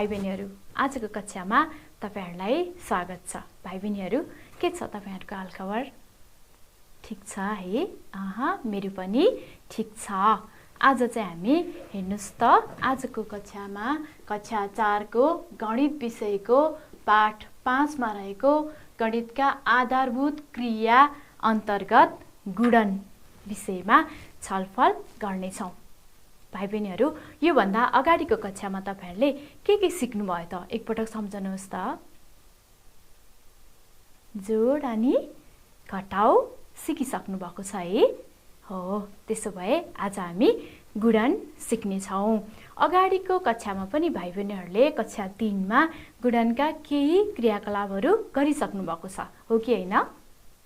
भाइ बहिनीहरू, आजको कक्षामा तपाईहरुलाई स्वागत छ। भाइ बहिनीहरू, के छ तपाईहरुको हालखबर? ठीक छ है? मेरो पनि ठीक छ। आज चाहिँ हामी हेर्नुस् त, आजको कक्षामा कक्षा 4 को गणित विषयको पाठ 5 मा रहेको गणितका आधारभूत क्रिया अन्तर्गत गुणन विषयमा छलफल गर्ने छौं। भाइ बहिनीहरू, यो भन्दा अगाडिको कक्षामा तपाईहरुले के सिक्नु भयो त? एकपटक सम्झनुस् त। जोड अनि घटाउ सिकिसक्नु भएको छ है? हो, त्यसो भए आज हामी गुणन सिक्ने छौं। अगाडिको कक्षामा पनि भाइ बहिनीहरूले कक्षा 3 मा गुणनका केही क्रियाकलापहरू गरिसक्नु भएको छ, हो कि हैन?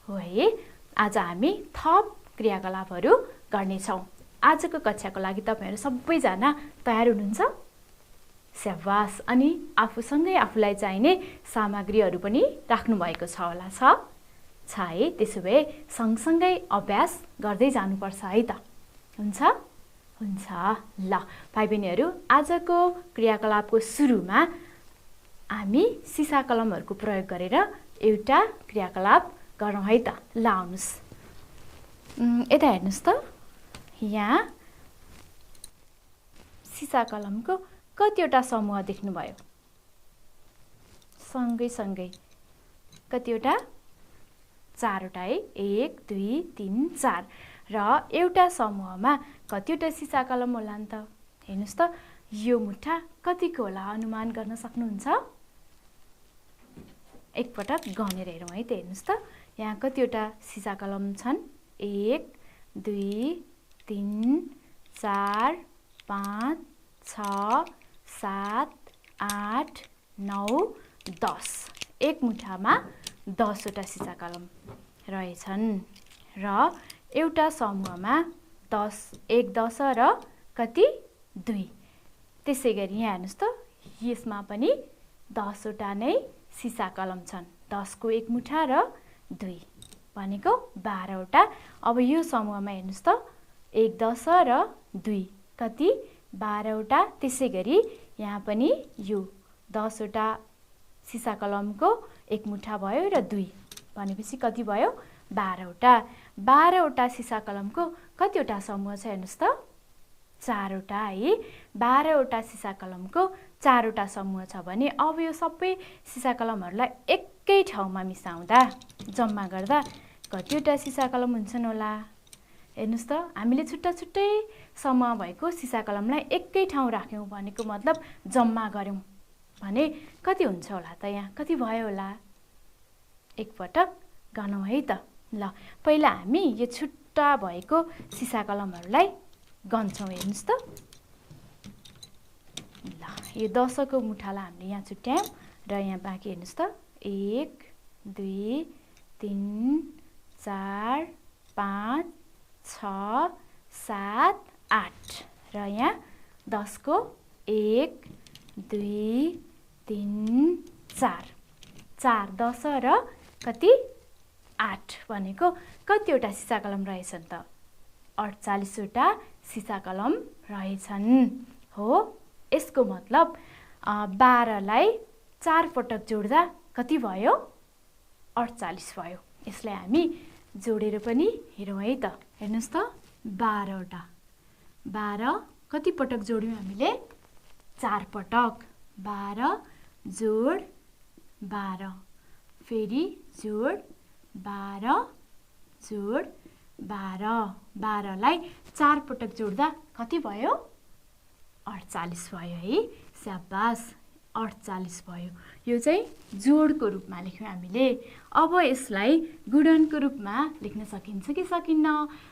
हो है। आज हामी थप क्रियाकलापहरू गर्ने छौं। आजको कक्षाको लागि तपाईहरु सबैजना तयार हुनुहुन्छ? स्याबास। अनि आफूसँगै आफूलाई चाहिने सामग्रीहरू पनि राख्नु भएको छ होला? छ है। त्यसो भए सँगसँगै अभ्यास गर्दै जानुपर्छ है त। हुन्छ? हुन्छ। ल भाइ बहिनीहरू, आजको क्रियाकलापको सुरुमा हामी सिसा कलमहरूको प्रयोग गरेर एउटा क्रियाकलाप गरौँ है त। ल आउनुस्। यता हेर्नुस् त। यहाँ सिसा कलमको कतिवटा समूह देख्नुभयो? सँगै कतिवटा? 4 वटा है। 1 2 3 4। र एउटा समूहमा कतिवटा सिसा कलम होला नि त? हेर्नुस् त, यो मुठा कतिको होला अनुमान गर्न सक्नुहुन्छ? एकपटक गनेर हेरौँ है त। हेर्नुस् त, यहाँ कतिवटा सिसा कलम छन्? 1 2 3 4 5 6 7 8 9 10। एक मुठामा 10 वटा सिसा कलम रहेछन् र एउटा समूहमा 10 1 10 र कति 2। त्यसैगरी यहाँ हेर्नुस् त, यसमा पनि 10 वटा नै सिसा कलम छन्। 10 को एक मुठा र 2 भनेको 12 वटा। अब यो समूहमा हेर्नुस् त, 1 10 र 2 कति 12 वटा। त्यसैगरी यहाँ पनि यो 10 वटा सिसा कलमको एक मुठा भयो र 2 भनेपछि कति भयो? 12 वटा। 12 वटा सिसा कलमको कतिवटा समूह छ हेर्नुस् त? 4 वटा है। 12 वटा सिसा कलमको 4 वटा समूह छ भने अब यो सबै सिसा कलमहरूलाई एकै ठाउँमा मिसाउँदा जम्मा गर्दा कतिवटा सिसा कलम हुन्छन् होला? हेर्नुस् त, हामीले छुट्टा छुट्टै समूह भएको सिसा कलमलाई एकै ठाउँ राख्यौं भनेको मतलब जम्मा गर्यौं भने कति हुन्छ होला त? यहाँ कति भयो होला? एकपटक गनौँ है त। ल पहिला हामी यो छुट्टा भएको सिसा कलमहरूलाई गन्छौं। हेर्नुस् त, ल यो 10 को मुठालाई हामीले यहाँ छुट्यायौं र यहाँ बाँकी हेर्नुस् त, 1 2 3 4 5 6 7 8 र यहाँ 10 को 1 2 3 4 4 10 र कति 8 भनेको कतिवटा सिसा कलम रहेछन् त? 48 वटा सिसा कलम रहेछन्। हो, यसको मतलब 12 लाई 4 पटक जोड्दा कति भयो? 48 भयो। यसलाई हामी जोडेर पनि हेरौँ है त। हेर्नुस् त, 12 वटा 12 कति पटक जोड्यौं हामीले? 4 पटक। 12 जोड 12 फेरि जोड 12 जोड 12। 12 लाई 4 पटक जोड्दा कति भयो? 48 भयो है। स्याबास, 48 भयो। यो चाहिँ जोडको रूपमा लेख्यौं हामीले। अब यसलाई गुणनको रूपमा लेख्न सकिन्छ कि सकिन्न?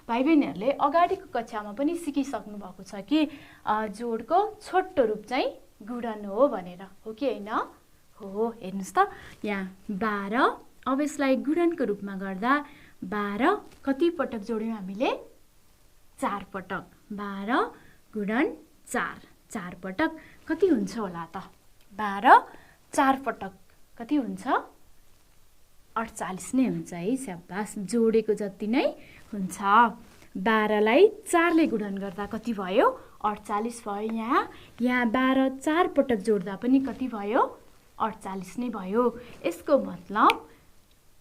भाइ बहिनीहरूले अगाडिको कक्षामा पनि सिकिसक्नु भएको छ कि जोडको छोटो रूप चाहिँ गुणन हो भनेर, हो कि हैन? हो। हेर्नुस् त, यहाँ 12। अब यसलाई गुणनको रूपमा गर्दा 12 कति पटक जोड्यौं हामीले? 4 पटक। 12 गुणन 4 4 पटक कति हुन्छ होला त? 12 4 पटक कति हुन्छ? 48 नै हुन्छ है। स्याबास, जोडेको जति नै हुन्छ। 12लाई 4ले गुणन गर्दा कति भयो 48 भयो। यहाँ 12 4 पटक जोड्दा पनि कति भयो 48 नै भयो। यसको मतलब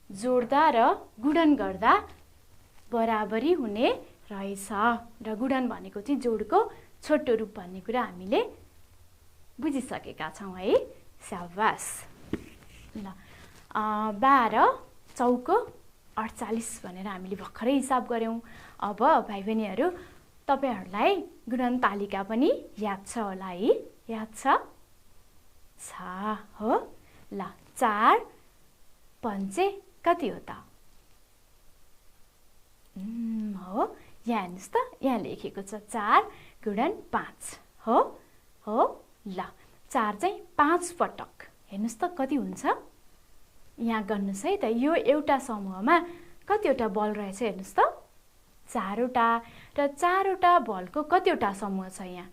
जोड्दा र गुणन गर्दा बराबरी हुने रहेछ र गुणन भनेको चाहिँ जोडको छोटो रूप भन्ने कुरा हामीले बुझिसकेका छौँ है। स्याबास। ल 12 चौको 48 भनेर हामीले भर्खरै हिसाब गऱ्यौँ। अब भाइ बहिनीहरू तपाईहरूलाई गुणन तालिका पनि याद छ होला है? याद छ हो? ल 4 पञ्चे कति हो त? हो, यहाँ हेर्नुहोस् त, यहाँ लेखेको छ 4 गुणन 5 हो। ल 4 चाहिँ 5 पटक हेर्नुहोस् त कति हुन्छ। यहाँ गर्नुहोस् है त, यो एउटा समूहमा कतिवटा बल रहेछ हेर्नुहोस् त 4वटा र 4वटा बलको कतिवटा समूह छ यहाँ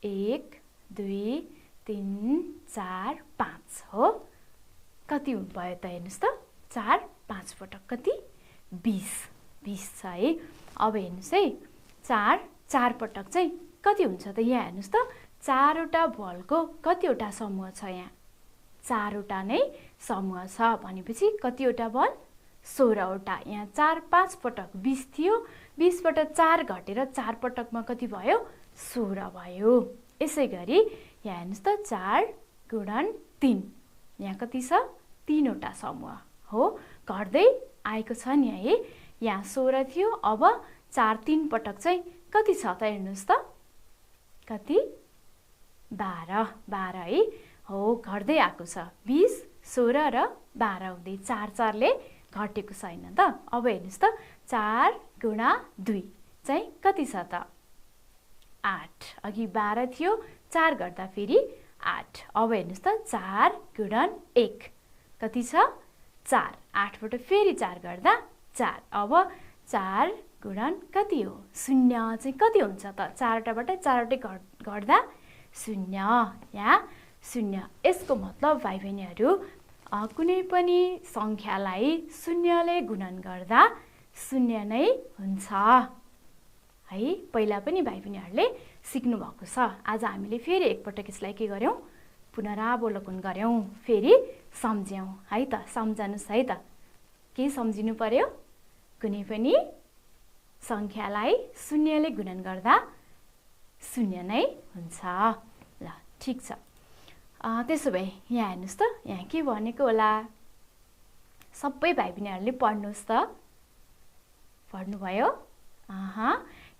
1 2 3 4 5 हो। कति भयो त हेर्नुहोस् त 4 5 पटक कति 20 छ है। अब हेर्नुहोस् है 4 पटक चाहिँ कति हुन्छ त? यहाँ हेर्नुहोस् त 4वटा बलको कतिवटा समूह छ यहाँ 4वटा नै समूह छ भनेपछि कतिवटा बल 16वटा। यहाँ 4 5 पटक 20 थियो, 20 बाट 4 घटेर 4 पटकमा कति भयो 16 भयो। यसै गरी यहाँ हेर्नुहोस् त 4 गुणन 3 यहाँ कति छ 3वटा समूह हो। घट्दै आएको छ नि है। यहाँ 16 थियो, अब 4 3 पटक चाहिँ कति छ त हेर्नुहोस् त कति 12 है हो। घट्दै आएको छ 20 16 र 12 हुँदै 4 4ले घटेको छैन त। अब हेर्नुहोस् त 4 गुणा 2 चाहिँ कति छ त 8। अघि 12 थियो, 4 गर्दा फेरि 8। अब हेर्नुहोस् त 4 गुणन 1 कति छ 4। 8बाट फेरि 4 गर्दा 4। अब 4 गुणन कति हो 0 चाहिँ कति हुन्छ त? 4वटाबाट 4वटै घट्दा 0। यहाँ 0। यसको मतलब भाइ बहिनीहरू कुनै पनि सङ्ख्यालाई 0ले गुणन गर्दा 0 नै हुन्छ है। पहिला पनि भाइ बहिनीहरूले सिक्नु भएको छ। आज हामीले फेरि एकपटक यसलाई के गर्यौँ पुनरावलोकन गर्यौँ, फेरि सम्झ्यौँ है त। सम्झनुस् है त, के सम्झिनु पर्यो? कुनै पनि सङ्ख्यालाई 0ले गुणन गर्दा 0 नै हुन्छ। ल ठिक छ। त्यसो भए यहाँ हेर्नुहोस् त, यहाँ के भनेको होला? सबै भाइ बहिनीहरूले पढ्नुहोस् त। पढ्नुभयो?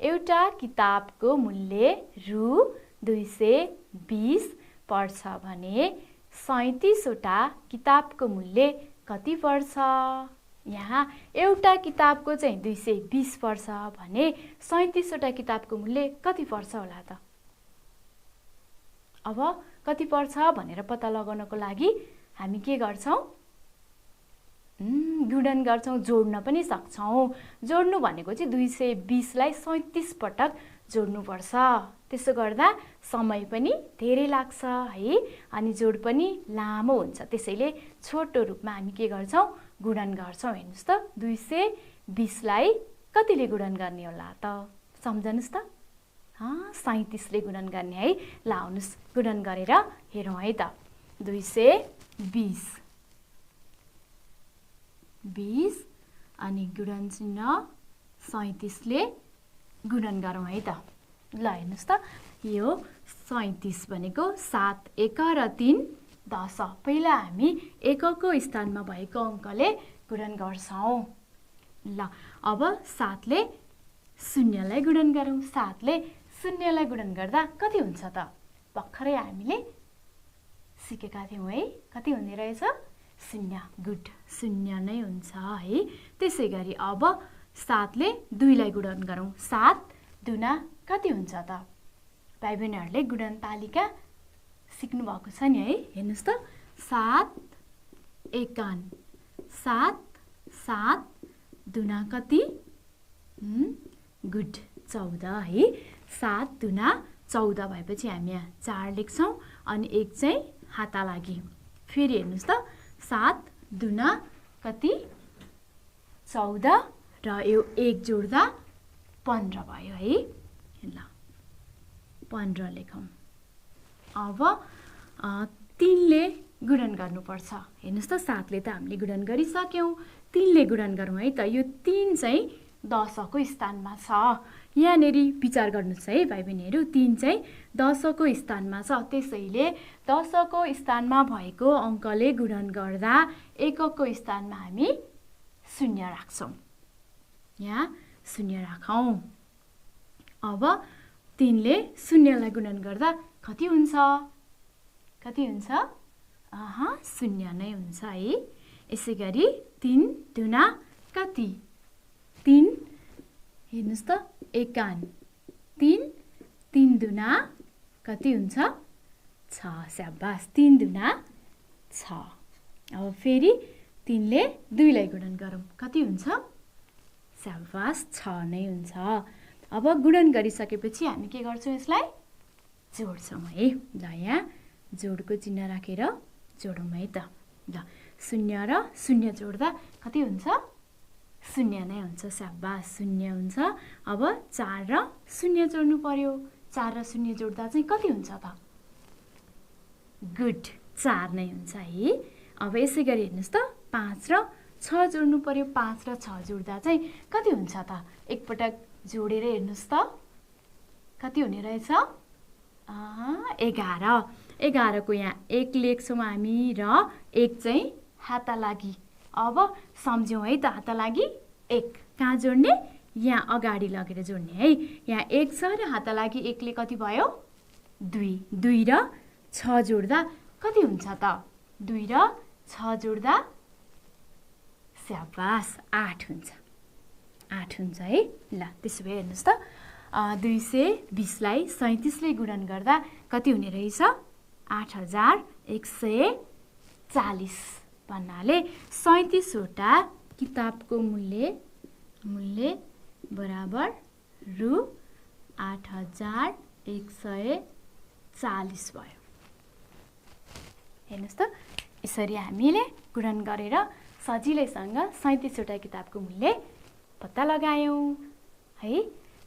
एउटा किताबको मूल्य रु 220 पर्छ भने 37वटा किताबको मूल्य कति पर्छ? यहाँ एउटा किताबको चाहिँ 220 पर्छ भने 37वटा किताबको मूल्य कति पर्छ होला त? अब कति पर्छ भनेर पत्ता लगाउनको लागि हामी के गर्छौँ? गुणन गर्छौँ, जोड्न पनि सक्छौँ। जोड्नु भनेको चाहिँ 220लाई 37 पटक जोड्नुपर्छ। त्यसो गर्दा समय पनि धेरै लाग्छ है, अनि जोड पनि लामो हुन्छ। त्यसैले छोटो रूपमा हामी के गर्छौँ गुणन गर्छौँ। हेर्नुहोस् त 220लाई कतिले गुणन गर्ने होला त? सम्झनुस् त। 37ले गुणन गर्ने है। ल आउनुहोस् गुणन गरेर हेरौँ है त। 220 अनि गुणन चिन्ह 37ले गुणन गरौँ है त। ल हेर्नुहोस् त, यो 37 भनेको 7 1 र 3 10। पहिला हामी एकको स्थानमा भएको अङ्कले गुणन गर्छौँ। ल अब 7ले 0लाई गुणन गरौँ। 7ले 0लाई गुणन गर्दा कति हुन्छ त? भर्खरै हामीले सिकेका थियौँ है, कति हुने रहेछ 0। गुड, 0 नै हुन्छ है। त्यसै गरी अब 7ले 2लाई गुणन गरौँ। 7 दुना कति हुन्छ त? भाइ बहिनीहरूले गुणन तालिका सिक्नु भएको छ नि है। हेर्नुहोस् त 7 एकान 7 7 दुना कति? गुड 14 है। 7 दुना 14 भएपछि हामी यहाँ 4 लेख्छौँ अनि 1 चाहिँ हाता लागि। फेरि हेर्नुहोस् त 7 दुना कति? 14 र यो 1 जोड्दा 15 भयो है। ल 15 लेखौँ। अब 3 ले गुणन गर्नुपर्छ। हेर्नुहोस् त 7 ले त हामीले गुणन गरिसक्यौँ, 3 ले गुणन गरौँ है त। यो 3 चाहिँ दशको स्थानमा छ। यहाँनिर विचार गर्नुहोस् है भाइ बहिनीहरू, 3 चाहिँ दशको स्थानमा छ, त्यसैले दशको स्थानमा भएको अङ्कले गुणन गर्दा एकको स्थानमा हामी 0 राख्छौँ। यहाँ 0 राखौँ। अब 3 ले 0 लाई गुणन गर्दा कति हुन्छ? कति हुन्छ? 0 नै हुन्छ है। यसै गरी 3 दुना कति? 3 हेर्नुहोस् त 51, 3 दुना कति हुन्छ? 6। स्याबास, 3 दुना 6। अब फेरि 3 ले 2 लाई गुणन गरौँ, कति हुन्छ? स्याबास, 6 नै हुन्छ। अब गुणन गरिसकेपछि हामी के गर्छौँ? यसलाई जोड्छौँ है। ल यहाँ जोडको चिन्ह राखेर जोडौँ है त। ल 0 र 0 जोड्दा कति हुन्छ? 0 नै हुन्छ। स्याबास, 0 हुन्छ। अब 4 र 0 जोड्नु पर्यो। 4 र 0 जोड्दा चाहिँ कति हुन्छ त? गुड, 4 नै हुन्छ है। अब यसै गरी हेर्नुहोस् त 5 र 6 जोड्नु पर्यो। 5 र 6 जोड्दा चाहिँ कति हुन्छ त? एकपटक जोडेर हेर्नुहोस् त कति हुने रहेछ? 11। 11 को यहाँ 1 लेख्छौँ हामी र 1 चाहिँ हाता लागि। अब सम्झ्यौँ है त, हाता लागि 1 कहाँ जोड्ने? यहाँ अगाडि लगेर जोड्ने है। यहाँ 1 छ र हाता लागि 1 ले कति भयो? 2। 2 र 6 जोड्दा कति हुन्छ त? 2 र 6 जोड्दा स्याबास 8 हुन्छ। 8 हुन्छ है। ल त्यसो भए हेर्नुहोस् त 220 लाई 37 ले गुणन गर्दा कति हुने रहेछ? 8140 भन्नाले 37 वटा किताबको मूल्य बराबर रु 8140 भयो। हेर्नुहोस् त यसरी हामीले गुणन गरेर सजिलैसँग 37 वटा किताबको मूल्य पत्ता लगायौँ है।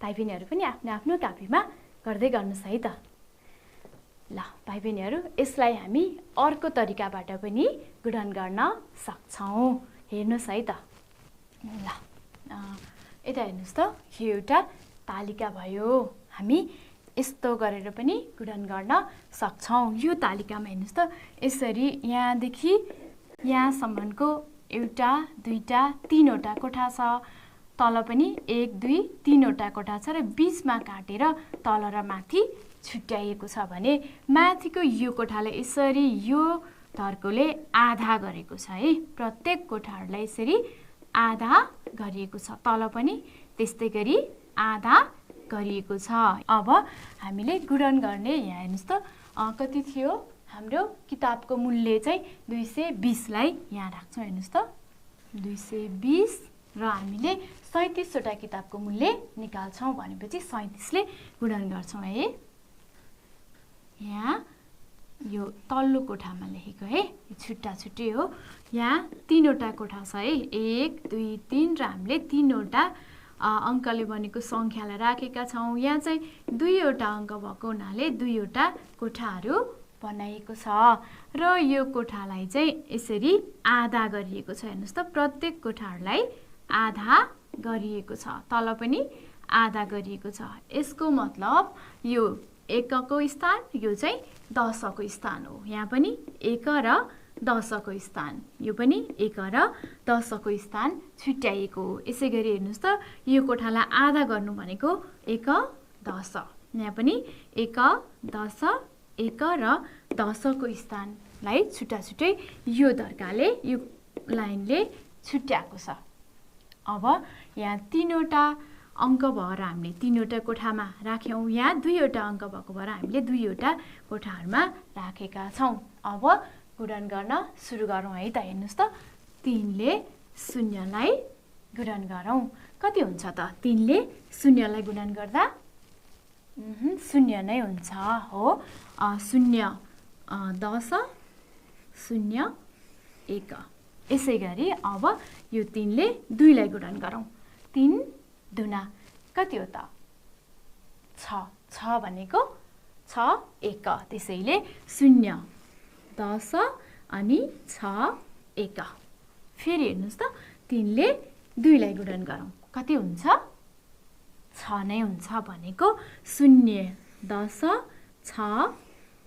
भाइ बहिनीहरू पनि आफ्नो आफ्नो कापीमा गर्दै गर्नुहोस् है त। ल भाइ बहिनीहरू, यसलाई हामी अर्को तरिकाबाट पनि गुणन गर्न सक्छौँ। हेर्नुहोस् है त। ल यता हेर्नुहोस् त, यो एउटा तालिका भयो। हामी यस्तो गरेर पनि गुणन गर्न सक्छौँ। यो तालिकामा हेर्नुहोस् त, यसरी यहाँदेखि यहाँसम्मको 1 2 3 वटा कोठा छ। तल पनि 1 2 3 वटा कोठा छ र बीचमा काटेर तल र माथि छुट्याइएको छ भने माथिको यो कोठालाई यसरी यो धर्कोले आधा गरेको छ है। प्रत्येक कोठाहरूलाई यसरी आधा गरिएको छ। तल पनि त्यस्तै गरी आधा गरिएको छ। अब हामीले गुणन गर्ने, यहाँ हेर्नुहोस् त कति थियो? हाम्रो किताबको मूल्य चाहिँ 220 लाई यहाँ राख्छौँ। हेर्नुहोस् त 220 र हामीले 37 वटा किताबको मूल्य निकाल्छौँ भनेपछि 37 ले गुणन गर्छौँ है। यहाँ यो तल्लो कोठामा लेखेको है, छुट्टा छुट्टै हो। यहाँ 3 वटा कोठा छ है, 1 2 3 र हामीले 3 वटा अङ्कले बनेको सङ्ख्यालाई राखेका छौँ। यहाँ चाहिँ 2 वटा अङ्क भएको हुनाले 2 वटा कोठाहरू बनाइएको छ र यो कोठालाई चाहिँ यसरी आधा गरिएको छ। हेर्नुहोस् त प्रत्येक कोठाहरूलाई आधा गरिएको छ। तल पनि आधा गरिएको छ। यसको मतलब यो 1 को स्थान, यो चाहिँ 10 को स्थान हो। यहाँ पनि 1 र 10 को स्थान, यो पनि 1 र 10 को स्थान छुट्याइएको हो। यसै गरी हेर्नुहोस् त यो कोठालाई आधा गर्नु भनेको 1 10, यहाँ पनि 1 10 1 र 10 को स्थानलाई छुट्टा छुट्टै यो धर्काले, यो लाइनले छुट्याएको छ। अब यहाँ 3 वटा अङ्क भएर हामीले 3 वटा कोठामा राख्यौँ। यहाँ 2 वटा अङ्क भएको भएर हामीले 2 वटा कोठाहरूमा राखेका छौँ। अब गुणन गर्न सुरु गरौँ है त। हेर्नुहोस् त 3 ले 0 लाई गुणन गरौँ, कति हुन्छ त? 3 ले 0 लाई गुणन गर्दा 0 नै हुन्छ हो। 0 10 0 1। यसै गरी अब यो 3 ले 2 लाई गुणन गरौँ। 3 दुना कति हो त 6 6 भनेको 6 1 त्यसैले 0 10 अनि 6 1 फेरि हेर्नुस् त 3 ले 2 लाई गुणन गरौँ कति हुन्छ 6 नै हुन्छ भनेको 0 10 6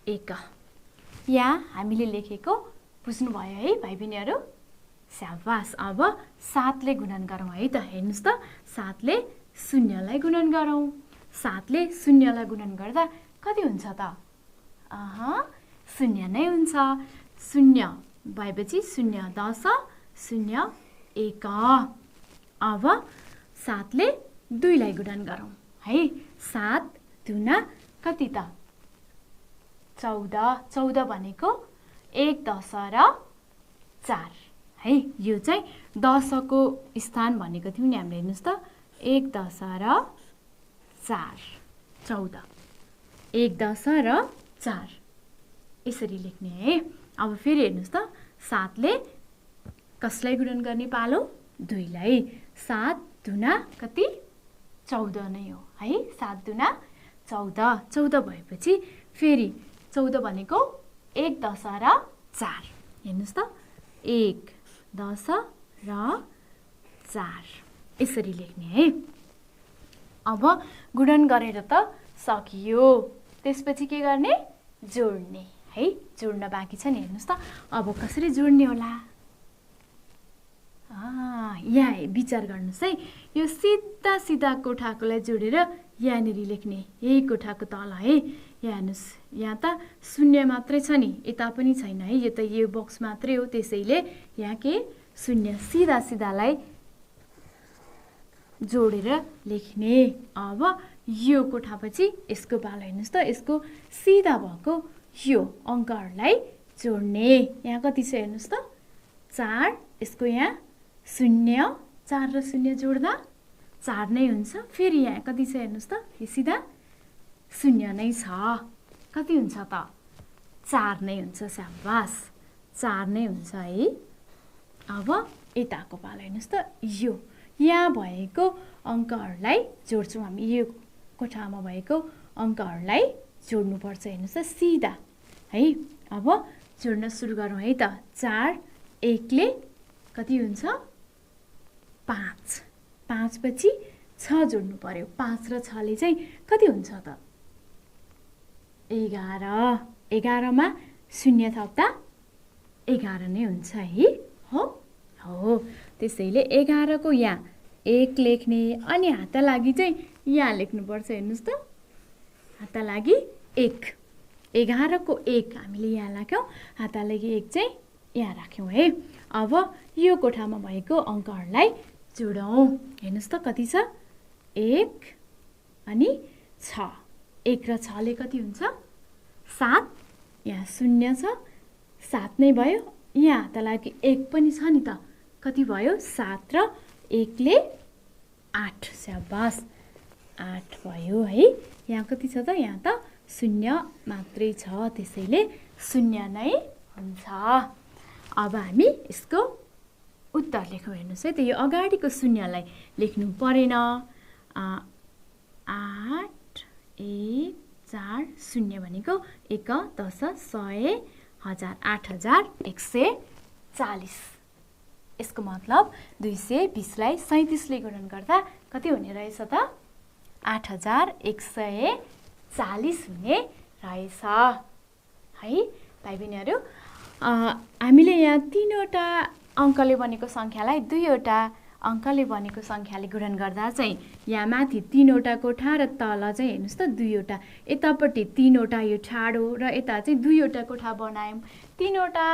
1 यहाँ हामीले लेखेको बुझ्नु भयो है भाइ बहिनीहरु स्याबास अब 7 ले गुणन गरौँ है त हेर्नुस् त 7 ले 0 लाई गुणन गरौँ 7 ले 0 लाई गुणन गर्दा कति हुन्छ त 0 नै हुन्छ 0 भएपछि 0 10 0 1 अब 7 ले 2 लाई गुणन गरौँ है 7 दुना कति त 14 14 भनेको 1 10 र 4 है यो चाहिँ 10 को स्थान भनेको थियौ नि हामीले हेर्नुस् त 1 10 र 4 14 1 10 र 4 यसरी लेख्ने है अब फेरि हेर्नुस् त 7 ले कसलाई गुणन गर्ने पालो 2 लाई 7 दुना कति 14 नै हो है 7 दुना 14 14 भएपछि फेरि 14 भनेको 1 10 र 4 हेर्नुस् त 1 10 र 4 यसरी लेख्ने है अब गुणन गरेर त सकियो त्यसपछि के गर्ने जोड्ने है जोड्न बाँकी छ नि हेर्नुस् त अब कसरी जोड्ने होला यहाँ विचार गर्नुस् है यो सिधा सिधा कोठाकोलाई जोडेर यहाँनिर लेख्ने यही कोठाको तल है यहाँ हेर्नुस् यहाँ त 0 मात्रै छ नि यता पनि छैन है यो त यो बक्स मात्रै हो त्यसैले यहाँ के 0 सिधा सिधालाई जोडेर लेख्ने अब यो कोठापछि यसको पालो हेर्नुस् त यसको सिधा भएको यो अङ्कहरूलाई जोड्ने यहाँ कति छ हेर्नुस् त 4 यसको यहाँ 0 4 र 0 जोड्दा 4 नै हुन्छ फेरि यहाँ कति छ हेर्नुस् त यो सिधा 0 नै छ कति हुन्छ त 4 नै हुन्छ स्याबास 4 नै हुन्छ है अब यताको पालो हेर्नुस् त यो यहाँ भएको अङ्कहरूलाई जोड्छौँ हामी यो कोठामा भएको अङ्कहरूलाई जोड्नुपर्छ हेर्नुस् त सिधा है अब जोड्न सुरु गरौँ है त 4 1 ले कति हुन्छ 5 5 पछि 6 जोड्नु पर्यो 5 र 6 ले चाहिँ कति हुन्छ त 11 11 मा 0 थप्दा 11 नै हुन्छ है हो हो त्यसैले 11 को यहाँ 1 लेख्ने अनि हात लागि चाहिँ यहाँ लेख्नुपर्छ हेर्नुस् त हात लागि 1 11 को 1 हामीले यहाँ राख्यौँ हात लागि 1 चाहिँ यहाँ राख्यौँ है अब यो कोठामा भएको अङ्कहरूलाई जोडौँ हेर्नुस् त कति छ 1 अनि 6 1 र 6 ले कति हुन्छ 7 यहाँ 0 छ 7 नै भयो यहाँ हात लागि 1 पनि छ नि त कति भयो 7 र 1 ले 8 स्याबास 8 भयो है यहाँ कति छ त यहाँ त 0 मात्रै छ त्यसैले 0 नै हुन्छ अब हामी यसको उत्तर लेखौँ हेर्नुस् है त यो अगाडिको 0 लाई लेख्नु परेन 8 1 4 0 भनेको 1 10 100 1000 8140 यसको मतलब 220 लाई 37 ले गुणन गर्दा कति हुने रहेछ त 8140 हुने रहेछ है भाइ बहिनीहरु हामीले यहाँ 3वटा अङ्कले बनेको संख्यालाई 2वटा अङ्कले बनेको संख्याले गुणन गर्दा चाहिँ यहाँ माथि 3वटा कोठा र तल चाहिँ हेर्नुस् त 2वटा यतापट्टि 3वटा यो ठाडो र यता चाहिँ 2वटा कोठा बनायौं 3वटा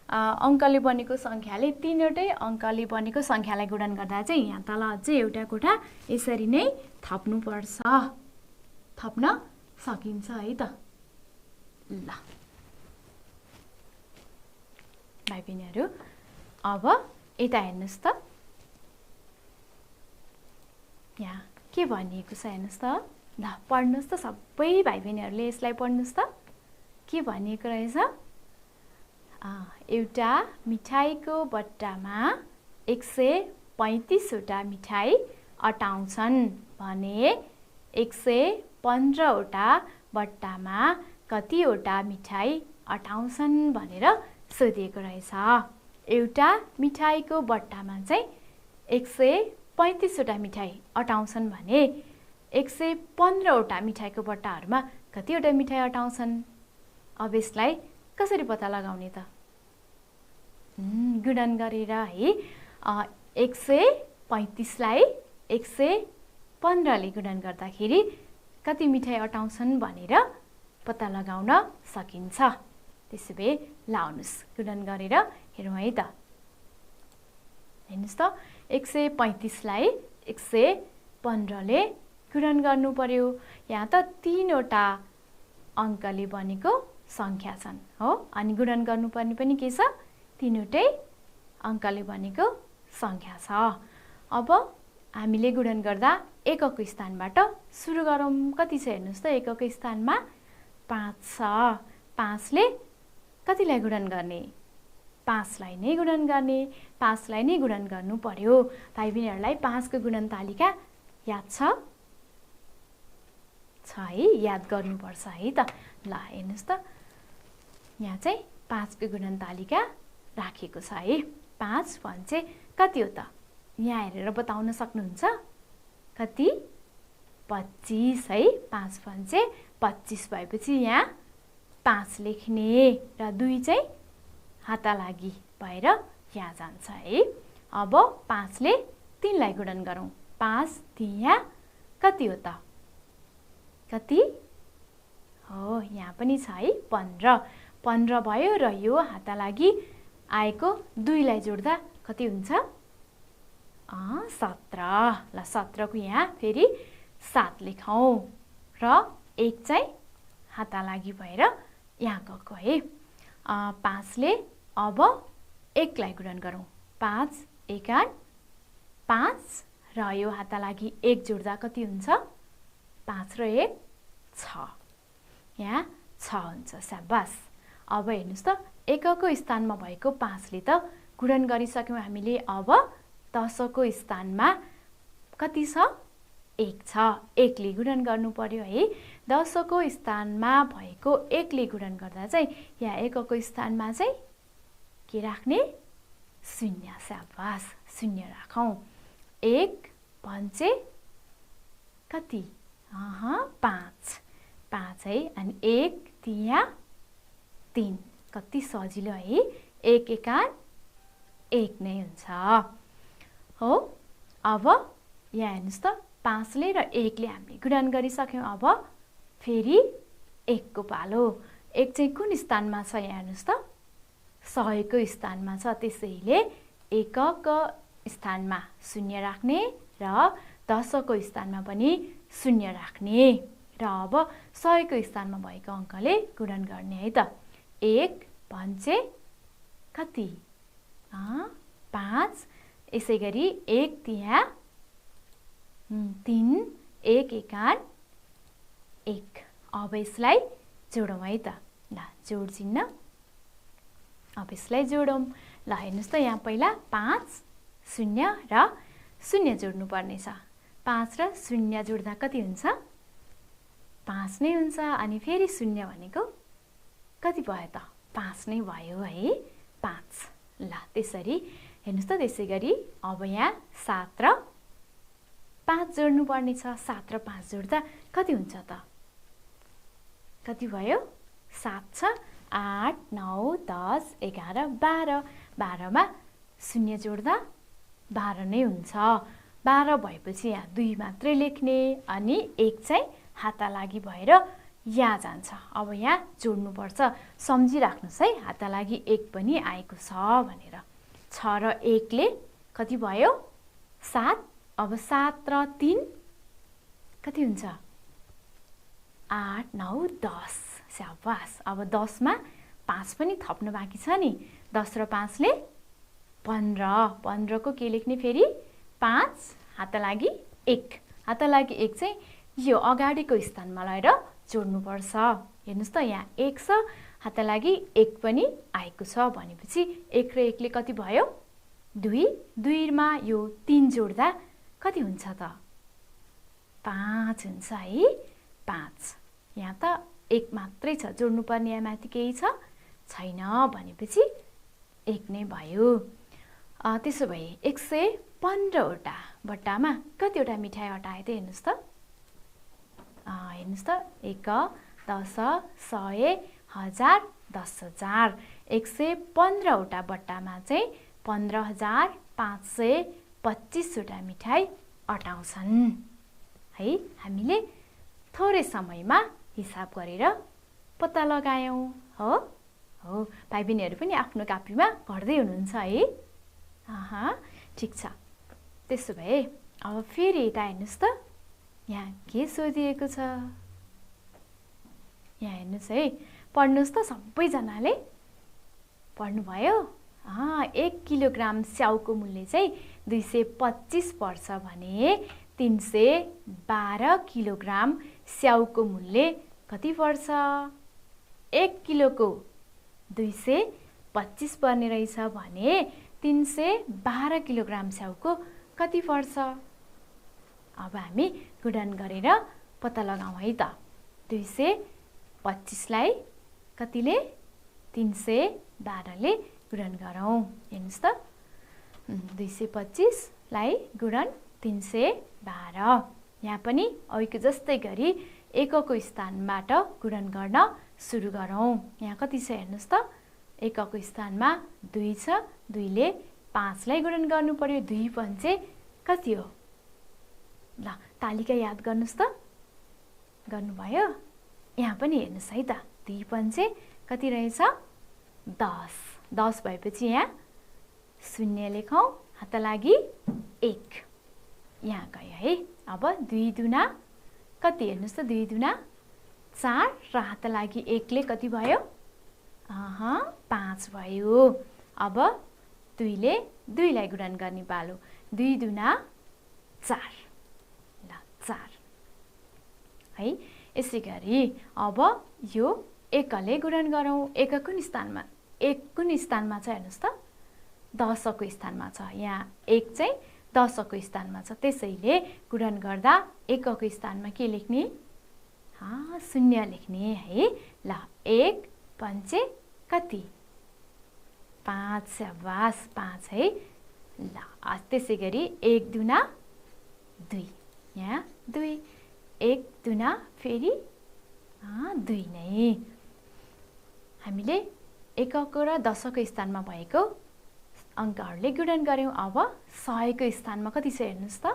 अङ्कले बनेको संख्याले 3वटै अङ्कले बनेको संख्यालाई गुणन गर्दा चाहिँ यहाँ तल अझै एउटा कोठा यसरी नै थप्नु पर्छ थप्न सकिन्छ है त ल भाइ बहिनीहरु अब यता हेर्नुस् त यहाँ के भनिएको छ हेर्नुस् त ल पढ्नुस् त सबै भाइ बहिनीहरुले यसलाई पढ्नुस् त के भनिएको रहेछ एउटा मिठाईको बट्टामा 135 वटा मिठाई अटाउँछन् भने 115 वटा बट्टामा कतिवटा मिठाई अटाउँछन् भनेर सोधिएको रहेछ। एउटा मिठाईको बट्टामा चाहिँ 135 वटा मिठाई अटाउँछन् भने 115 वटा मिठाईको बट्टाहरूमा कतिवटा मिठाई अटाउँछन्? अब यसलाई कसरी पत्ता लगाउने त? गुणन गरेर है 135 लाई 115 ले गुणन गर्दाखेरि कति मिठाई अटाउँछन् भनेर पत्ता लगाउन सकिन्छ। त्यसो भए लाउनुस् गुणन गरेर हेरौँ है त। हेर्नुस् त 135 लाई 115 ले गुणन गर्नु पर्यो। यहाँ त 3 वटा अङ्कले बनेको संख्या छन् हो, अनि गुणन गर्नुपर्ने पनि के छ? 3 वटै अङ्कले बनेको संख्या छ। अब हामीले गुणन गर्दा एकको स्थानबाट सुरु गरौँ। कति छ हेर्नुस् त? एकको स्थानमा 5 छ। 5 ले कतिलाई गुणन गर्ने? 5 लाई नै गुणन गर्ने। 5 लाई नै गुणन गर्नु पर्यो। भाइ बहिनीहरूलाई 5 को गुणन तालिका याद छ है? याद गर्नुपर्छ है त। ल हेर्नुस् त, यहाँ चाहिँ 5 को गुणन तालिका राखेको छ है। 5 भन्छे कति हो त? यहाँ हेरेर बताउन सक्नुहुन्छ? कति? 25 है। 5 भन्छे 25 भएपछि यहाँ 5 लेख्ने र 2 चाहिँ हातालागी भएर यहाँ जान्छ है। अब 5 ले 3 लाई गुणन गरौँ। 5 3 कति हो त? कति हो? यहाँ पनि छ है 15। 15 भयो र यो हातालागी आएको 2 लाई जोड्दा कति हुन्छ? 17। ल 17 को यहाँ फेरि 7 लेखौँ र 1 चाहिँ हातालागी भएर यहाँ गएको है। 5 ले अब 1 लाई गुणन गरौँ। 5 1 5 र यो हातालागी 1 जोड्दा कति हुन्छ? 5 र 1 6। यहाँ 6 हुन्छ। स्याबास। अब हेर्नुस् त, एकको स्थानमा भएको 5 ले त गुणन गरिसक्यौँ हामीले। अब 10 को स्थानमा कति छ? 1 छ। 1 ले गुणन गर्नु पर्यो है। 10 को स्थानमा भएको 1 ले गुणन गर्दा चाहिँ यहाँ एकको स्थानमा चाहिँ के राख्ने? 0। स्याबास, 0 राखौँ। 1 भन्छे कति? 5। 5 है। अनि 1 3 3 कति सजिलो है। 1 1 1 नै हुन्छ हो। अब यहाँ हेर्नुस् त, 5 ले र 1 ले हामीले गुणन गरिसक्यौँ। अब फेरि 1 को पालो। 1 चाहिँ कुन स्थानमा छ? यहाँ हेर्नुस् त, 100 को स्थानमा छ। त्यसैले 1 को स्थानमा 0 राख्ने र 10 को स्थानमा पनि 0 राख्ने र अब 100 को स्थानमा भएको अङ्कले गुणन गर्ने है त। 1 भन्छे कति? 5। यसै गरी 1 3 3 1 1 1। अब यसलाई जोडौँ है त। ल जोड चिन्ह। अब यसलाई जोडौँ। ल हेर्नुस् त, यहाँ पहिला 5 0 र 0 जोड्नु पर्ने छ। 5 र 0 जोड्दा कति हुन्छ? 5 नै हुन्छ। अनि फेरि 0 भनेको कति भयो त? 5 नै भयो है। 5। ल त्यसरी हेर्नुस् त। त्यसै गरी अब यहाँ 7 र 5 जोड्नु पर्ने छ। 7 र 5 जोड्दा कति हुन्छ त? कति भयो? 7 छ। 8 9 10 11 12। 12 मा 0 जोड्दा 12 नै हुन्छ। 12 भएपछि यहाँ 2 मात्रै लेख्ने अनि 1 चाहिँ हातालागी भएर यहाँ जान्छ। अब यहाँ जोड्नुपर्छ। सम्झिराख्नुहोस् है, हातालागी 1 पनि आएको छ भनेर। 6 र 1 ले कति भयो? 7। अब 7 र 3 कति हुन्छ? 8 9 10। स्याबास। अब 10 मा 5 पनि थप्नु बाँकी छ नि। 10 र 5 ले 15। 15 को के लेख्ने फेरि? 5 हातालागी 1। हातालागी 1 चाहिँ यो अगाडिको स्थानमा लगाएर जोड्नुपर्छ। हेर्नुस् त, यहाँ 1 छ, हातालागी 1 पनि आएको छ भनेपछि 1 र 1 ले कति भयो? 2। 2 मा यो 3 जोड्दा कति हुन्छ त? 5 हुन्छ है। 5 यहाँ त 1 मात्रै छ, जोड्नुपर्ने यहाँ माथि केही छ छैन भनेपछि 1 नै भयो। त्यसो भए 115 वटा बट्टामा कतिवटा मिठाई हटाए त हेर्नुहोस् त। हेर्नुहोस् त 1 10 100 1000 10,000 115 वटा बट्टामा चाहिँ 15,525 वटा मिठाई अटाउँछन् है। हामीले थोरै समयमा हिसाब गरेर पत्ता लगायौँ हो। भाइ बहिनीहरू पनि आफ्नो कापीमा गर्दै हुनुहुन्छ है। ठिक छ। त्यसो भए अब फेरि यता हेर्नुहोस् त, यहाँ के सोधिएको छ यहाँ हेर्नुहोस् है। पढ्नुहोस् त सबैजनाले, पढ्नुभयो? 1 किलोग्राम स्याउको मूल्य चाहिँ 225 पर्छ भने 312 किलोग्राम स्याउको मूल्य कति पर्छ? 1 किलोको 225 पर्ने रहेछ भने 312 किलोग्राम स्याउको कति पर्छ? अब हामी गुणन गरेर पत्ता लगाउँ है त। 225 लाई कतिले? 312 ले गुणन गरौँ। हेर्नुहोस् त 225 लाई गुणन 312। यहाँ पनि अघिको जस्तै गरी एकको स्थानबाट गुणन गर्न सुरु गरौँ। यहाँ कति छ हेर्नुहोस् त, एकको स्थानमा 2 छ, 2 ले 5 लाई गुणन गर्नु पर्यो। 2 पञ्चे कति हो? ल तालिका याद गर्नुहोस् त, गर्नुभयो? यहाँ पनि हेर्नुहोस् है त, 2 पञ्चे कति रहेछ? 10। 10 भएपछि यहाँ 0 लेखौँ, हात लागि 1 यहाँ गयो है। अब 2 दुना कति हेर्नुहोस् त, 2 दुना 4 र हात लागि 1 ले कति भयो? 5 भयो। अब 2 ले 2 लाई गुणन गर्ने पालो। 2 दुना 4 ल 4 है। यसै गरी अब यो 1 ले गुणन गरौँ। 1 कुन स्थानमा? 1 कुन स्थानमा छ हेर्नुहोस् त, 10 को स्थानमा छ। यहाँ 1 चाहिँ 10 को स्थानमा छ, त्यसैले गुणन गर्दा 1 को स्थानमा के लेख्ने? 0 लेख्ने है। ल 1 पञ्चे कति? 5। स्याबास 5 है। ल त्यसै गरी 1 दुना 2 यहाँ 2, 1 दुना फेरि 2 नै। हामीले 1 र 10 को स्थानमा भएको अङ्कहरूले गुणन गऱ्यौँ। अब 100 को स्थानमा कति छ हेर्नुहोस् त,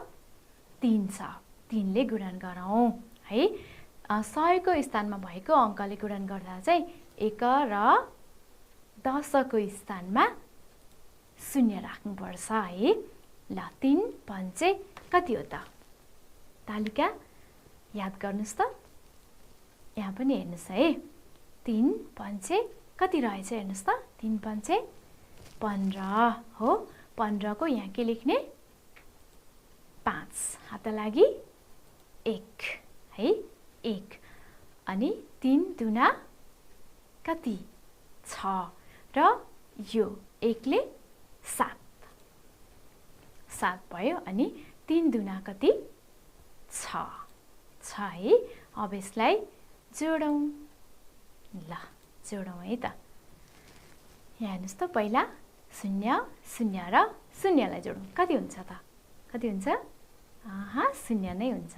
3 छ। 3 ले गुणन गरौँ है। 100 को स्थानमा भएको अङ्कले गुणन गर्दा चाहिँ 1 र 10 को स्थानमा 0 राख्नुपर्छ है। ल 3 पञ्चे कति हो त? तालिका याद गर्नुहोस् त। यहाँ पनि हेर्नुहोस् है, 3 पञ्चे कति रहेछ हेर्नुहोस् त, 3 पञ्चे 15 हो। 15 को यहाँ के लेख्ने? 5 हात लागि 1 है, 1 अनि 3 दुना कति? 6 र यो 1 ले 7 भयो अनि 3 दुना कति? 6 है। अब यसलाई जोडौँ। ल जोडौँ है त। यहाँ हेर्नुहोस् त, पहिला 0 0 र 0 लाई जोडौँ। कति हुन्छ त? कति हुन्छ? 0 नै हुन्छ।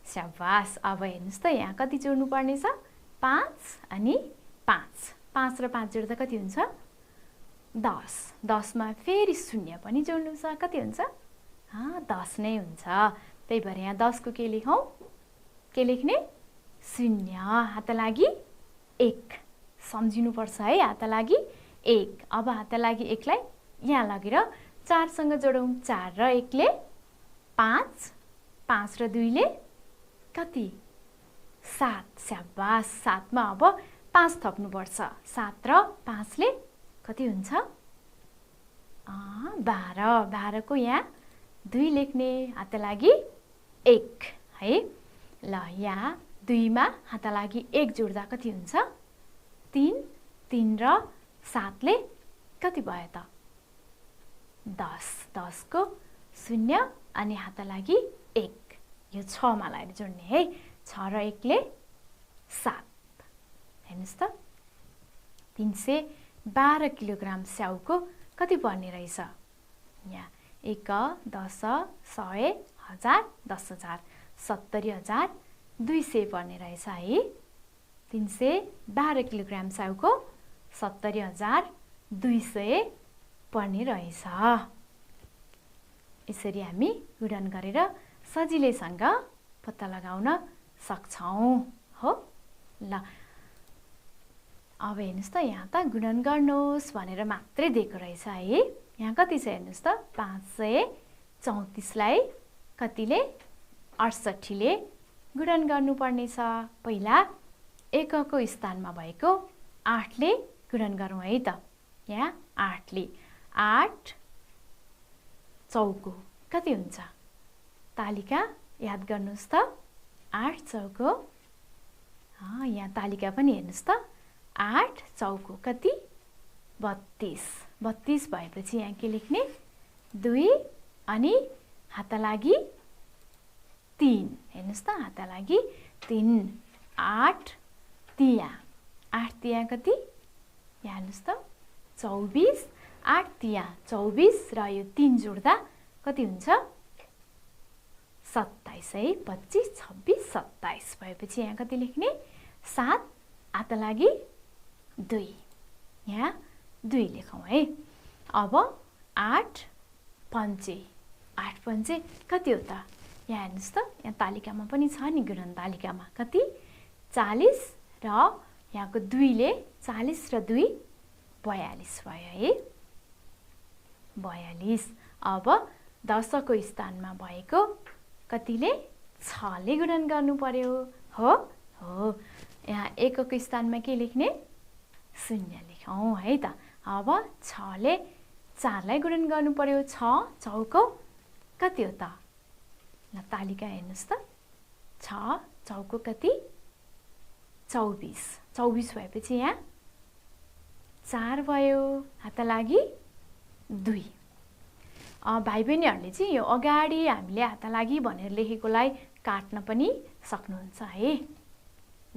स्याबास। अब हेर्नुहोस् त, यहाँ कति जोड्नु पर्ने छ? 5 अनि 5। 5 र 5 जोड्दा कति हुन्छ? 10। 10 मा फेरि 0 पनि जोड्नु छ, कति हुन्छ? 10 नै हुन्छ। त्यही भएर यहाँ 10 को के लेखौँ? के लेख्ने? 0 हात लागि 1 सम्झिनुपर्छ है। हात लागि 1। अब हात लागि 1 लाई यहाँ लगेर 4 सँग जोडौँ। 4 र 1 ले 5, 5 र 2 ले कति? 7। स्याबास। 7 मा अब 5 थप्नुपर्छ। 7 र 5 ले कति हुन्छ? 12। 12 को यहाँ 2 लेख्ने, हात लागि 1 है। ल यहाँ 2 मा हात लागि 1 जोड्दा कति हुन्छ? 3। 3 र 7 ले कति भयो त? 10। 10 को 0 अनि हात लागि 1 यो 6 मा लगाएर जोड्ने है 6 र 1 ले 7 हेर्नुस् त 312 किलोग्राम स्याउको कति पर्ने रहेछ यहाँ 1 10 100 1000 10,000 70,200 पर्ने रहेछ है 312 किलोग्राम स्याउको 70,200 पर्ने रहेछ यसरी हामी गुणन गरेर सजिलैसँग पत्ता लगाउन सक्छौं हो ल अब हेर्नुस् त यहाँ त गुणन गर्नुहोस् भनेर मात्रै दिएको रहेछ है यहाँ कति छ हेर्नुस् त 534 लाई कतिले 68 ले गुणन गर्नुपर्ने छ पहिला एकको स्थानमा भएको 8 ले गुणन गरौँ है त यहाँ 8 ले 8 चौको कति हुन्छ तालिका याद गर्नुस् त 8 चौको यहाँ तालिका पनि हेर्नुस् त 8 चौको कति 32 32 भएपछि यहाँ के लेख्ने 2 अनि हात लागि 3 हेर्नुस् त हात लागि 3 8 तिया कति यहाँ हेर्नुस् त 24 8 तिया 24 र यो 3 जोड्दा कति हुन्छ 27 है 25 26 27 भएपछि यहाँ कति लेख्ने 7 हात लागि 2 यहाँ 2 लेखौँ है अब 8 पञ्चे कति हो त यहाँ हेर्नुस् त यहाँ तालिकामा पनि छ नि गुणन तालिकामा कति 40 र यहाँको 2 ले 40 र 2 42 भयो है 42 अब 10 को स्थानमा भएको कतिले 6 ले गुणन गर्नु पर्यो हो यहाँ 1 को स्थानमा के लेख्ने 0 लेखौँ है त अब 6 ले 4 लाई गुणन गर्नु पर्यो 6 चौको कति हो त ल तालिका हेर्नुस् त 6 चौको कति 24 भएपछि यहाँ 4 भयो हात लागि 2 भाइ बहिनीहरूले चाहिँ यो अगाडि हामीले हात लागि भनेर लेखेकोलाई काट्न पनि सक्नुहुन्छ है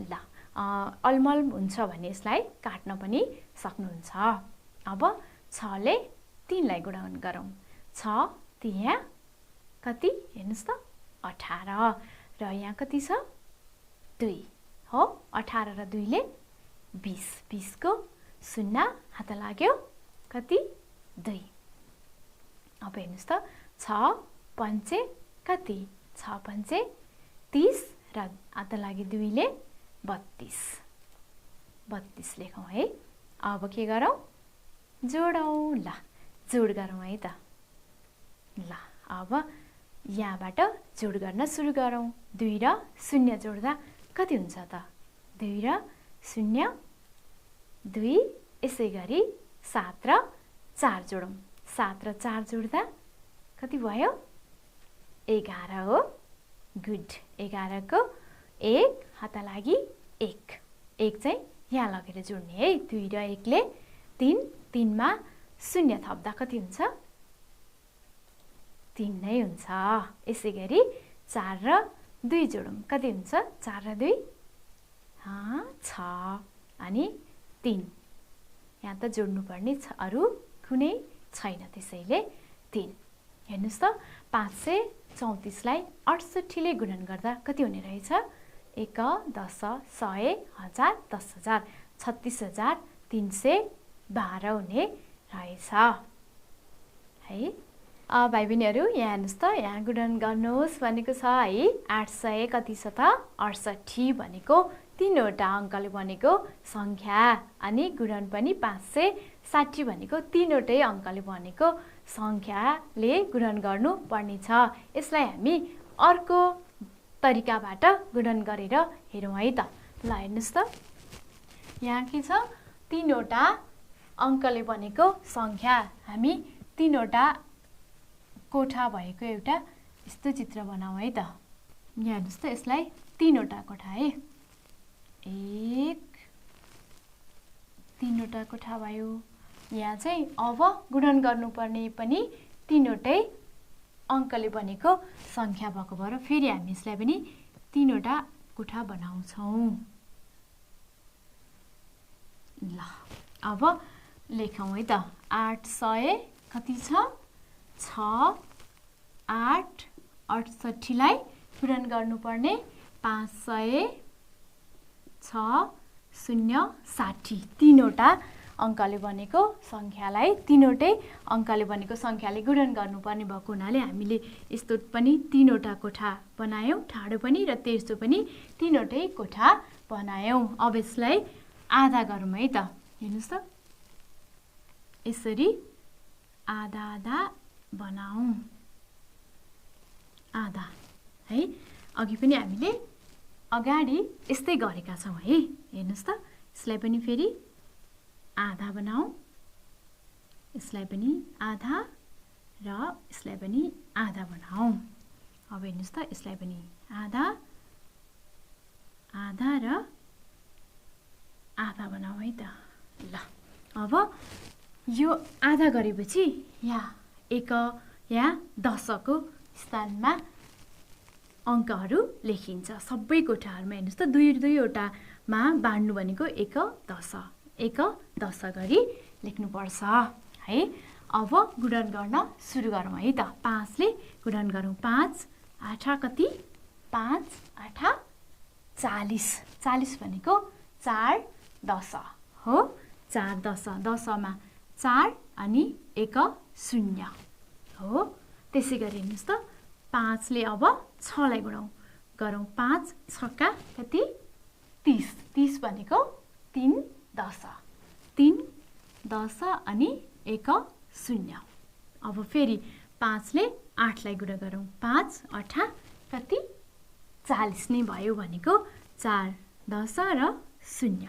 ल अलमल हुन्छ भने यसलाई काट्न पनि सक्नुहुन्छ अब 6 ले 3 लाई गुणन गरौँ 6 तिया कति हेर्नुस् त 18 र यहाँ कति छ 2 हो 18 र 2 ले 20 को 0 हात लाग्यो कति 2 अब हेर्नुस् त 6 पञ्चे कति 6 पञ्चे 30 र हात लागि 2 ले 32 लेखौँ है अब के गरौँ जोडौँ ल जोड गरौँ है त ल अब यहाँबाट जोड गर्न सुरु गरौँ 2 र 0 जोड्दा कति हुन्छ त 2 र 0 2 यसै गरी 7 र 4 जोडौँ 7 र 4 जोड्दा कति भयो 11 हो गुड 11 को 1 हात लागि 1 चाहिँ यहाँ लगेर जोड्ने है 2 र 1 ले 3 मा 0 थप्दा कति हुन्छ 3 नै हुन्छ यसै गरी 4 र 2 जोडौँ कति हुन्छ 4 र 2 6 अनि 3 यहाँ त जोड्नुपर्ने अरु कुनै छैन त्यसैले 3 हेर्नुस् त 534 लाई 68 ले गुणन गर्दा कति हुने रहेछ 1 10 100 1000 10,000 36,312 हुने रहेछ है भाइ बहिनीहरू यहाँ हेर्नुस् त यहाँ गुणन गर्नुहोस् भनेको छ है 800 कति छ त 68 भनेको 3 वटा अङ्कले बनेको संख्या अनि गुणन पनि 560 भनेको 3 वटै अङ्कले बनेको संख्याले गुणन गर्नु पर्ने छ यसलाई हामी अर्को तरिकाबाट गुणन गरेर हेरौँ है त ल हेर्नुस् त यहाँ के छ 3 वटा अङ्कले बनेको संख्या हामी 3 वटा कोठा भएको एउटा यस्तो चित्र बनाऊ है त यहाँ हेर्नुस् त यसलाई 3 वटा कोठा है 3 वटा कोठा भयो यहाँ चाहिँ अब गुणन गर्नुपर्ने पनि 3 वटै अङ्कले बनेको सङ्ख्या भएको भएर फेरि हामी यसलाई पनि 3वटा कोठा बनाउँछौँ। ल अब लेखौँ है त। 800 कति छ? 6 8 68लाई पूरण गर्नुपर्ने 500 6 0 60 3वटा अङ्कले बनेको सङ्ख्यालाई 3वटै अङ्कले बनेको सङ्ख्याले गुणन गर्नुपर्ने भएको हुनाले हामीले यस्तो पनि 3वटा कोठा बनायौँ, ठाडो पनि र तेर्सो पनि 3वटै कोठा बनायौँ। अब यसलाई आधा गरौँ है त। हेर्नुहोस् त, यसरी आधा आधा बनाऊ, आधा है। अघि पनि हामीले अगाडि यस्तै गरेका छौँ है। हेर्नुहोस् त, यसलाई पनि फेरि आधा बनाऊ, यसलाई पनि आधा र यसलाई पनि आधा बनाऊ। अब हेर्नुहोस् त, यसलाई पनि आधा आधा र आधा बनाऊ है त। ल अब यो आधा गरेपछि यहाँ 1 या 10को स्थानमा अङ्कहरू लेखिन्छ सबै कोठाहरूमा। हेर्नुहोस् त, 2-2वटामा बाँड्नु भनेको 1 10 गरी लेख्नुपर्छ है। अब गुणन गर्न सुरु गरौँ है त। 5ले गुणन गरौँ। 5 8 कति? 5 8 40। 40 भनेको 4 10 हो। 4 10 10मा 4 अनि 1 0 हो। त्यसै गरी हेर्नुहोस् त, 5ले अब 6लाई गरौँ। 5 6 कति? 30। 30 भनेको 3 10 3 10 अनि 1 0। अब फेरि 5ले 8लाई गुणा गरौँ। 5 8 कति? 40 नै भयो भनेको 4 10 र 0।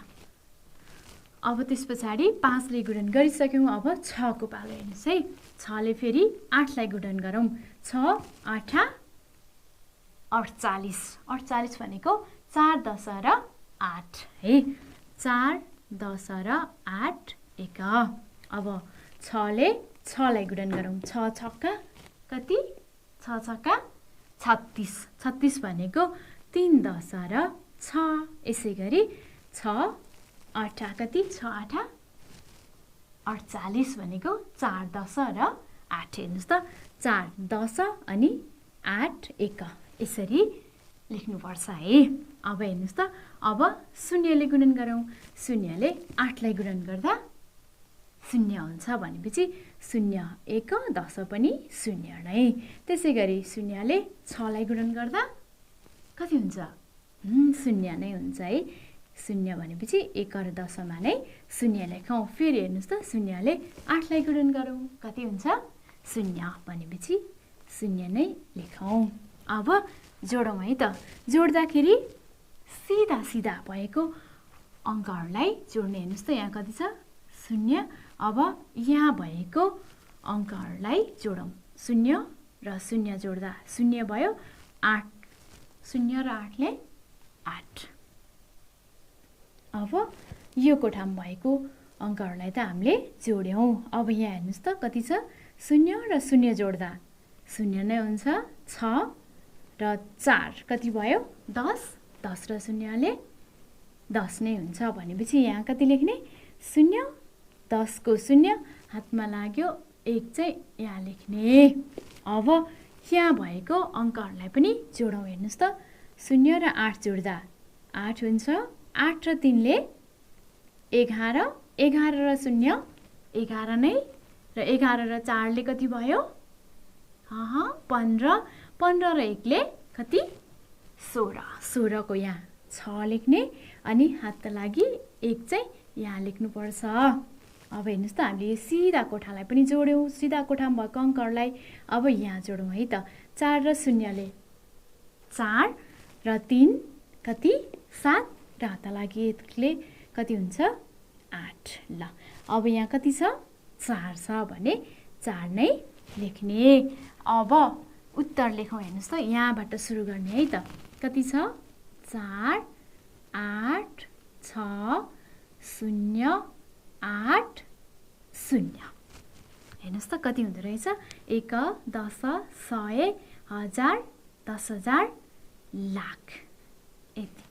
अब त्यस पछाडि 5ले गुणन गरिसक्यौँ। अब 6को पालो हेर्नुहोस् है। 6ले फेरि 8लाई गुणन गरौँ। 6 8 48। 48 भनेको 4 10 र 8 है। 4 10 र 8 1। अब 6ले 6लाई गुणन गरौँ। 6 6 कति? 6 6 36। 36 भनेको 3 10 र 6। यसै गरी 6 8 कति? 6 8 48 भनेको 4 10 र 8। हेर्नुहोस् त, 4 10 अनि 8 1 यसरी लेख्नुपर्छ है। अब हेर्नुहोस् त, अब 0ले गुणन गरौँ। 0ले 8लाई गुणन गर्दा 0 हुन्छ भनेपछि 0 1 10 पनि 0 नै। त्यसै गरी 0ले 6लाई गुणन गर्दा कति हुन्छ? 0 नै हुन्छ है। 0 भनेपछि 1 र 10मा नै 0 लेखौँ। फेरि हेर्नुहोस् त, 0ले 8लाई गुणन गरौँ। कति हुन्छ? 0 भनेपछि 0 नै लेखौँ। अब जोडौँ है त। जोड्दाखेरि सिधा सिधा भएको अङ्कहरूलाई जोड्ने। हेर्नुहोस् त, यहाँ कति छ? 0। अब यहाँ भएको अङ्कहरूलाई जोडौँ। 0 र 0 जोड्दा 0 भयो। 8 0 र 8ले 8। अब यो कोठामा भएको अङ्कहरूलाई त हामीले जोड्यौँ। अब यहाँ हेर्नुहोस् त, कति छ? 0 र 0 जोड्दा 0 नै हुन्छ। 6 र 4 कति भयो? 10। 10 र 0ले 10 नै हुन्छ भनेपछि यहाँ कति लेख्ने? 0 10 को 0 हातमा लाग्यो, 1 चाहिँ यहाँ लेख्ने। अब यहाँ भएको अङ्कहरूलाई पनि जोडौँ। हेर्नुहोस् त, 0 र 8 जोड्दा 8 हुन्छ। 8 र 3ले 11। 11 र 0 11 नै। र 11 र 4ले कति भयो? 15। 15 र 1ले कति? 16। 16 को यहाँ 6 लेख्ने अनि हात लागि 1 चाहिँ यहाँ लेख्नुपर्छ। अब हेर्नुहोस् त, हामीले सिधा कोठालाई पनि जोड्यौँ। सिधा कोठामा भएको अङ्कहरूलाई अब यहाँ जोडौँ है त। 4 र 0ले 4 र 3 कति? 7 र हात लागि 1ले कति हुन्छ? 8। ल अब यहाँ कति छ? 4 छ भने 4 नै लेख्ने। अब उत्तर लेखौँ। हेर्नुहोस् त, यहाँबाट सुरु गर्ने है त। कति छ? 4 8 6 0 8 0 हेर्नुहोस् त कति हुँदो रहेछ 1 10 100 1000 10,000 लाख। यति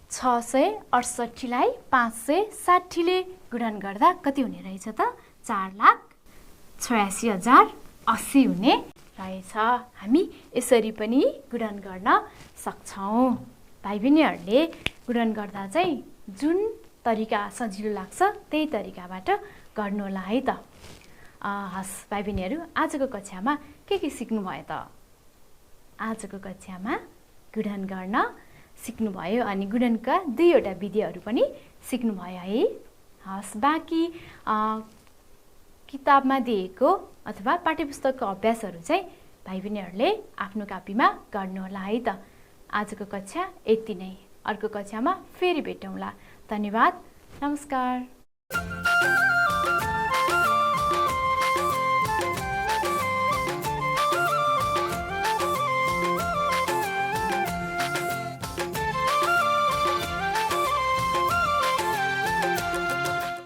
668 लाई 560 ले गुणन गर्दा कति हुने रहेछ त 4,86,080 हुने रहेछ। हामी यसरी पनि गुणन गर्न सक्छौँ। भाइ बहिनीहरूले गुणन गर्दा चाहिँ जुन तरिका सजिलो लाग्छ त्यही तरिकाबाट गर्नु होला है त। हस् भाइ बहिनीहरू, आजको कक्षामा के सिक्नुभयो त? आजको कक्षामा गुणन गर्न सिक्नुभयो अनि गुणनका 2वटा विधिहरू पनि सिक्नुभयो है। हस्, बाँकी किताबमा दिएको अथवा पाठ्यपुस्तकको अभ्यासहरू चाहिँ भाइ बहिनीहरूले आफ्नो कापीमा गर्नुहोला है त। आजको कक्षा यति नै। अर्को कक्षामा फेरि भेटौँला। धन्यवाद। नमस्कार।